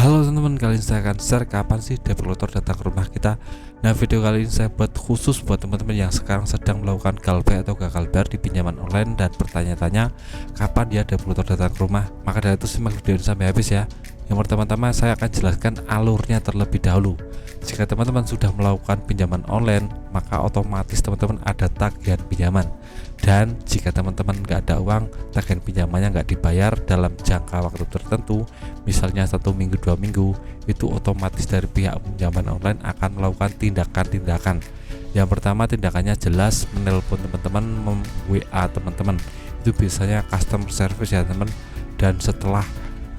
Halo teman-teman, kali ini saya akan share kapan sih debt collector datang ke rumah kita. Nah, video kali ini saya buat khusus buat teman-teman yang sekarang sedang melakukan galpay atau gagal bayar di pinjaman online dan bertanya-tanya kapan dia debt collector datang ke rumah. Maka dari itu simak video ini sampai habis ya. Yang pertama-tama saya akan jelaskan alurnya terlebih dahulu. Jika teman-teman sudah melakukan pinjaman online, maka otomatis teman-teman ada tagihan pinjaman. Dan jika teman-teman nggak ada uang, tagihan pinjamannya nggak dibayar dalam jangka waktu tertentu, misalnya 1 minggu 2 minggu, itu otomatis dari pihak pinjaman online akan melakukan tindakan-tindakan. Yang pertama, tindakannya jelas menelpon teman-teman, WA teman-teman. Itu biasanya customer service ya teman. Dan setelah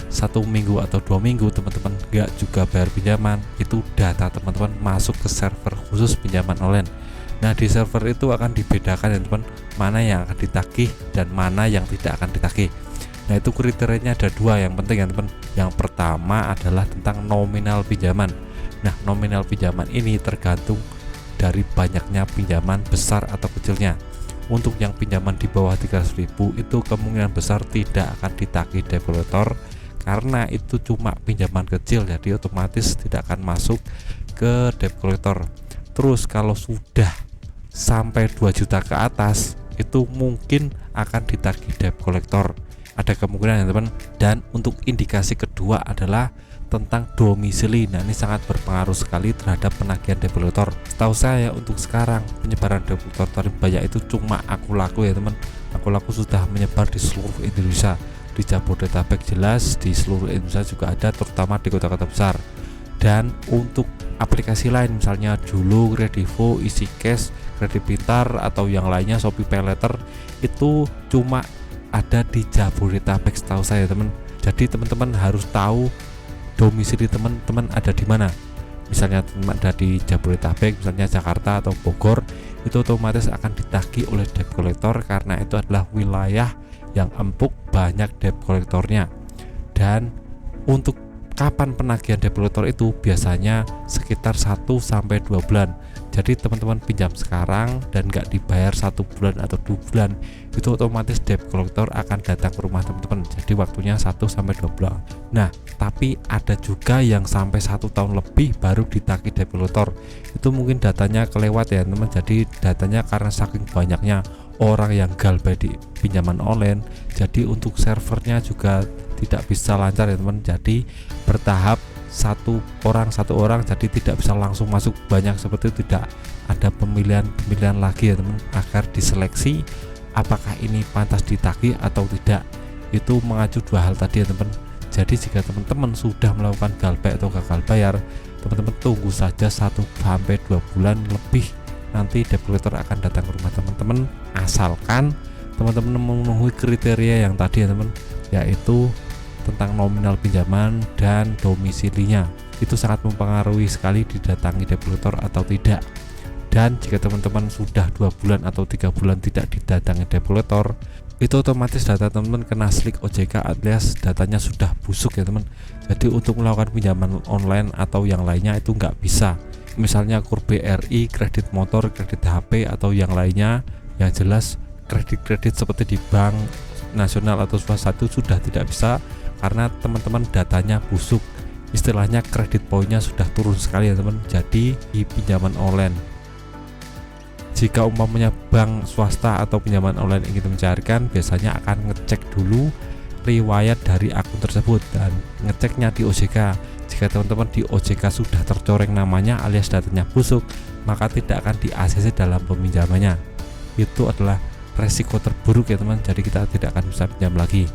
1 minggu atau 2 minggu teman-teman nggak juga bayar pinjaman, itu data teman-teman masuk ke server khusus pinjaman online. Nah, di server itu akan dibedakan ya teman, mana yang akan ditagih dan mana yang tidak akan ditagih. Nah, itu kriterianya ada 2 yang penting ya teman. Yang pertama adalah tentang nominal pinjaman. Nah, nominal pinjaman ini tergantung dari banyaknya pinjaman besar atau kecilnya. Untuk yang pinjaman di bawah 300.000 itu kemungkinan besar tidak akan ditagih debt collector karena itu cuma pinjaman kecil, jadi otomatis tidak akan masuk ke debt collector. Terus kalau sudah sampai 2 juta ke atas itu mungkin akan ditagih debt collector, ada kemungkinan ya teman. Dan untuk indikasi kedua adalah tentang domisili. Nah, ini sangat berpengaruh sekali terhadap penagihan debt collector. Setahu saya untuk sekarang penyebaran debt collector tarif bayar itu cuma Aku Laku ya teman. Aku Laku sudah menyebar di seluruh Indonesia, di Jabodetabek jelas, di seluruh Indonesia juga ada, terutama di kota-kota besar. Dan untuk aplikasi lain misalnya Julu, Kredivo, EasyCash, Kredit Pintar atau yang lainnya, Shopee Paylater, itu cuma ada di Jabodetabek setahu saya teman. Jadi teman-teman harus tahu domisili teman-teman ada di mana. Misalnya teman ada di Jabodetabek, misalnya Jakarta atau Bogor, itu otomatis akan ditagih oleh debt collector karena itu adalah wilayah yang empuk, banyak debt collectornya. Dan untuk kapan penagihan debt collector itu biasanya sekitar 1-2 bulan. Jadi teman-teman pinjam sekarang dan nggak dibayar 1 bulan atau 2 bulan, itu otomatis debt collector akan datang ke rumah teman-teman. Jadi waktunya 1-2 bulan. Nah, tapi ada juga yang sampai 1 tahun lebih baru ditagih debt collector. Itu mungkin datanya kelewat ya teman. Jadi datanya karena saking banyaknya orang yang galbay di pinjaman online, jadi untuk servernya juga tidak bisa lancar ya teman. Jadi bertahap satu orang, jadi tidak bisa langsung masuk banyak seperti itu, tidak ada pemilihan lagi ya teman, agar diseleksi apakah ini pantas ditagih atau tidak. Itu mengacu 2 hal tadi ya teman. Jadi jika teman-teman sudah melakukan galbay atau gagal bayar, teman-teman tunggu saja 1-2 bulan lebih, nanti debt collector akan datang ke rumah teman-teman, asalkan teman-teman memenuhi kriteria yang tadi ya teman, yaitu tentang nominal pinjaman dan domisilinya. Itu sangat mempengaruhi sekali didatangi debt collector atau tidak. Dan jika teman-teman sudah 2 bulan atau 3 bulan tidak didatangi debt collector, itu otomatis data teman-teman kena slik OJK alias datanya sudah busuk ya teman. Jadi untuk melakukan pinjaman online atau yang lainnya itu nggak bisa. Misalnya KUR BRI, kredit motor, kredit HP atau yang lainnya, yang jelas kredit-kredit seperti di bank nasional atau swasta itu sudah tidak bisa karena teman-teman datanya busuk. Istilahnya kredit poinnya sudah turun sekali ya teman. Jadi di pinjaman online, jika umpamanya bank swasta atau pinjaman online ingin mencairkan, biasanya akan ngecek dulu riwayat dari akun tersebut dan ngeceknya di OJK. Jika teman-teman di OJK sudah tercoreng namanya alias datanya busuk, maka tidak akan di ACC dalam peminjamannya. Itu adalah resiko terburuk ya teman. Jadi kita tidak akan bisa pinjam lagi.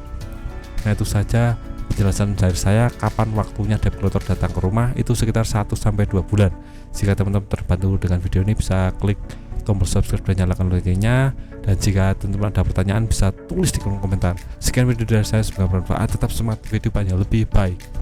Nah, itu saja penjelasan dari saya kapan waktunya debt collector datang ke rumah, itu sekitar 1-2 bulan. Jika teman-teman terbantu dengan video ini, bisa klik tombol subscribe dan nyalakan loncengnya. Dan jika teman-teman ada pertanyaan, bisa tulis di kolom komentar. Sekian video dari saya, semoga bermanfaat. Tetap semangat, video banyak lebih baik.